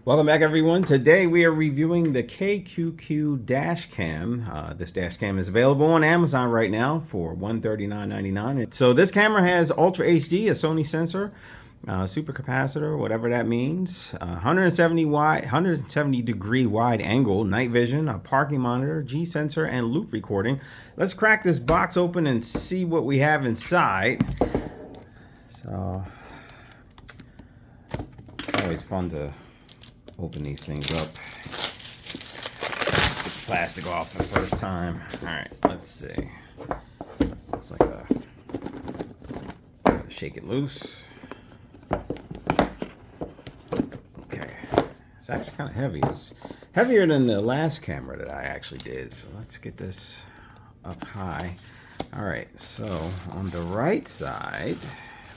Welcome back, everyone. Today we are reviewing the KQQ dash cam. This dash cam is available on Amazon right now for $139.99. So this camera has Ultra HD, a Sony sensor, super capacitor, whatever that means, 170 degree wide angle, night vision, a parking monitor, G sensor, and loop recording. Let's crack this box open and see what we have inside. So it's always fun to open these things up. Get the plastic off the first time. Alright, let's see. Looks like gotta shake it loose. Okay. It's actually kind of heavy. It's heavier than the last camera that I actually did. So let's get this up high. Alright, so on the right side,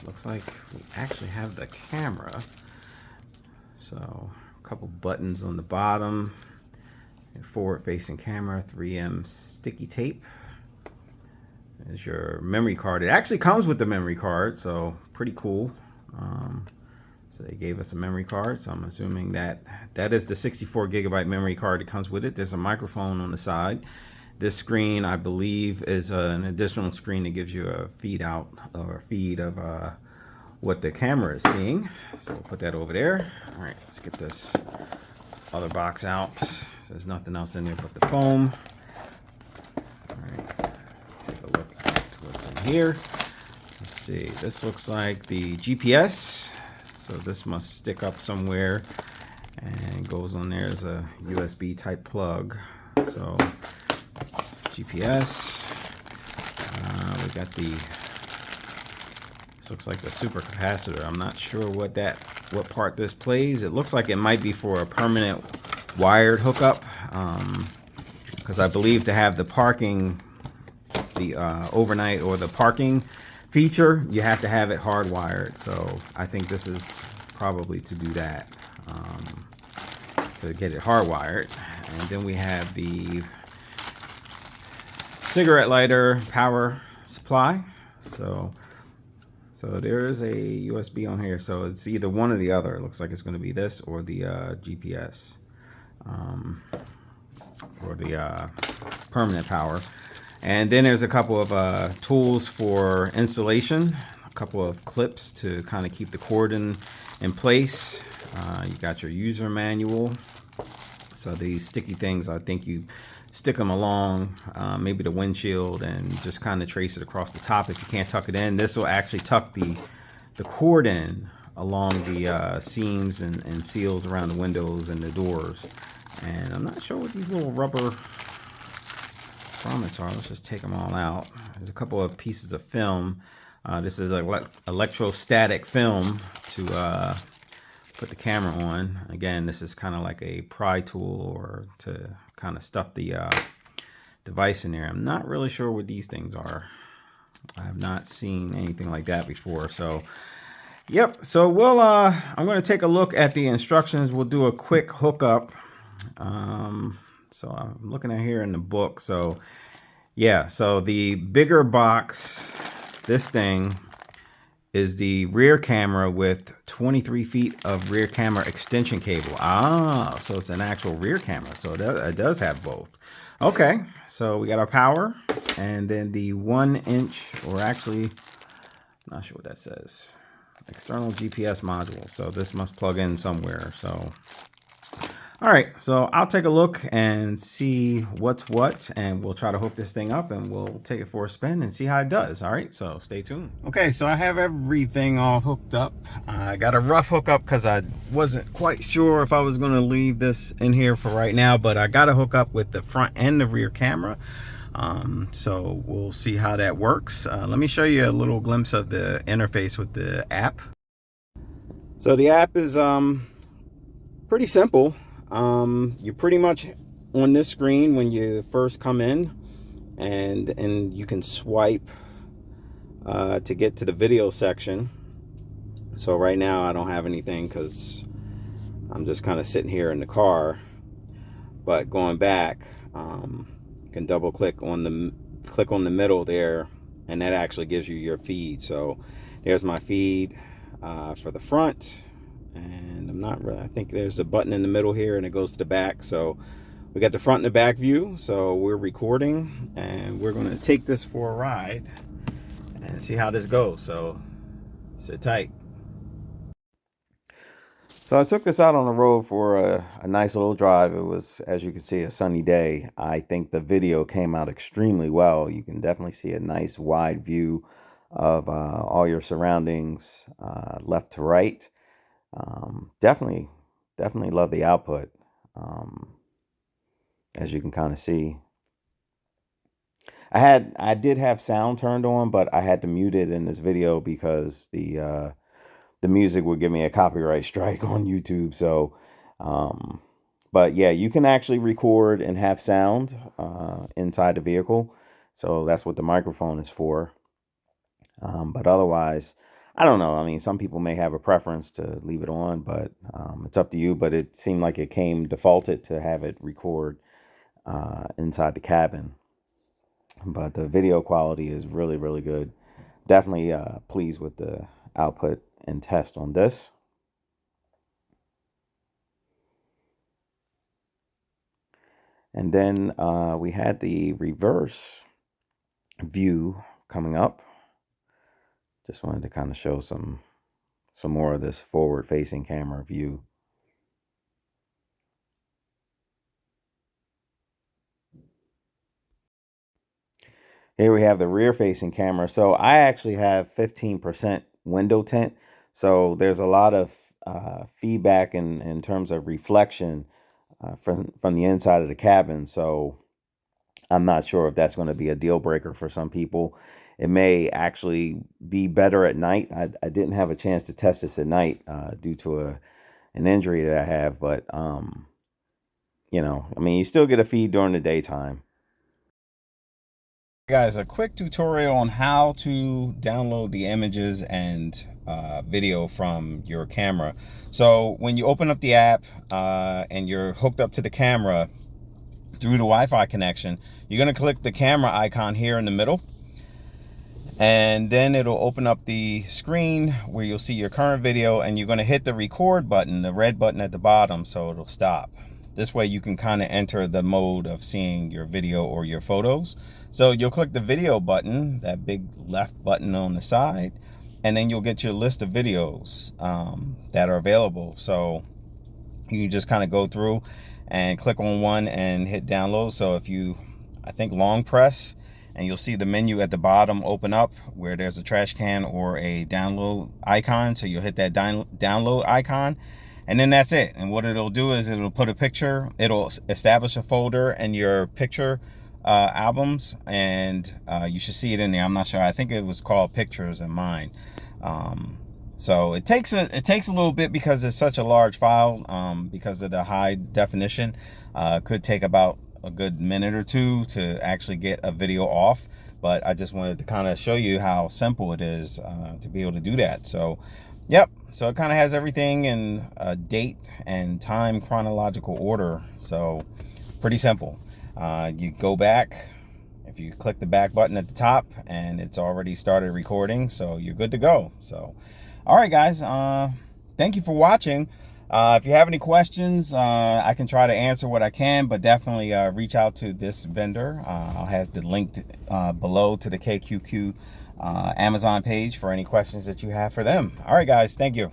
looks like we actually have the camera. So couple buttons on the bottom, forward facing camera, 3M sticky tape. There's your memory card. It actually comes with the memory card, so pretty cool. So they gave us a memory card, so I'm assuming that is the 64 gigabyte memory card that comes with it. There's a microphone on the side. This screen, I believe, is an additional screen that gives you a feed out or a feed of what the camera is seeing. So we'll put that over there. All right, let's get this other box out. So there's nothing else in there but the foam. All right, let's take a look at what's in here. Let's see, this looks like the GPS. So this must stick up somewhere and goes on there as a USB type plug. So GPS, we got looks like the super capacitor. I'm not sure what part this plays. It looks like it might be for a permanent wired hookup, because I believe to have the parking, the overnight or the parking feature, you have to have it hardwired. So I think this is probably to do that, to get it hardwired. And then we have the cigarette lighter power supply. So there is a USB on here, so it's either one or the other. It looks like it's going to be this or the GPS, or the permanent power. And then there's a couple of tools for installation, a couple of clips to kind of keep the cord in place. You got your user manual. So these sticky things, I think you stick them along maybe the windshield and just kind of trace it across the top if you can't tuck it in. This will actually tuck the cord in along the seams and seals around the windows and the doors. And I'm not sure what these little rubber grommets are. Let's just take them all out. There's a couple of pieces of film. This is electrostatic film to put the camera on. Again, this is kind of like a pry tool or to kind of stuff the device in there. I'm not really sure what these things are. I have not seen anything like that before. So yep, so we'll I'm going to take a look at the instructions. We'll do a quick hookup. So I'm looking at here in the book. So yeah, so the bigger box, this thing is the rear camera with 23 feet of rear camera extension cable. So it's an actual rear camera. So it does have both. Okay, so we got our power, and then the 1-inch, or actually, not sure what that says, external GPS module. So this must plug in somewhere. So all right, so I'll take a look and see what's what, and we'll try to hook this thing up, and we'll take it for a spin and see how it does. All right, so stay tuned. Okay, so I have everything all hooked up. I got a rough hookup because I wasn't quite sure if I was going to leave this in here for right now, but I got to hook up with the front and the rear camera. So we'll see how that works. Let me show you a little glimpse of the interface with the app. So the app is pretty simple. You're pretty much on this screen when you first come in, and you can swipe to get to the video section. So right now I don't have anything because I'm just kind of sitting here in the car, but going back, you can double click on the middle there, and that actually gives you your feed. So there's my feed for the front, and I'm not really, I think there's a button in the middle here and it goes to the back. So we got the front and the back view. So we're recording and we're going to take this for a ride and see how this goes. So sit tight. So I took this out on the road for a nice little drive. It was, as you can see, a sunny day. I think the video came out extremely well. You can definitely see a nice wide view of all your surroundings, left to right. Definitely love the output. As you can kind of see, I did have sound turned on, but I had to mute it in this video because the music would give me a copyright strike on YouTube. So, but yeah, you can actually record and have sound inside the vehicle. So that's what the microphone is for. But otherwise, I don't know. I mean, some people may have a preference to leave it on, but it's up to you. But it seemed like it came defaulted to have it record inside the cabin. But the video quality is really, really good. Definitely pleased with the output and test on this. And then we had the reverse view coming up. Just wanted to kind of show some more of this forward facing camera view. Here we have the rear facing camera. So I actually have 15% window tint. So there's a lot of feedback in terms of reflection from the inside of the cabin. So I'm not sure if that's going to be a deal breaker for some people. It may actually be better at night. I didn't have a chance to test this at night due to an injury that I have, but you know, I mean, you still get a feed during the daytime. Guys, a quick tutorial on how to download the images and video from your camera. So when you open up the app and you're hooked up to the camera through the Wi-Fi connection, you're going to click the camera icon here in the middle, and then it'll open up the screen where you'll see your current video, and you're going to hit the record button, the red button at the bottom, so it'll stop. This way you can kind of enter the mode of seeing your video or your photos. So you'll click the video button, that big left button on the side, and then you'll get your list of videos that are available. So you can just kind of go through and click on one and hit download. So if you, I think, long press, and you'll see the menu at the bottom open up where there's a trash can or a download icon. So you'll hit that download icon, and then that's it. And what it'll do is it'll put a picture, it'll establish a folder in your picture albums, and you should see it in there. I'm not sure, I think it was called Pictures in mine. So it takes a little bit because it's such a large file, because of the high definition. Could take about a good minute or two to actually get a video off, but I just wanted to kind of show you how simple it is to be able to do that. So yep, so it kind of has everything in a date and time chronological order, so pretty simple. You go back, if you click the back button at the top, and it's already started recording, so you're good to go. So all right, guys, thank you for watching. If you have any questions, I can try to answer what I can, but definitely reach out to this vendor. I'll have the link below to the KQQ Amazon page for any questions that you have for them. All right, guys, thank you.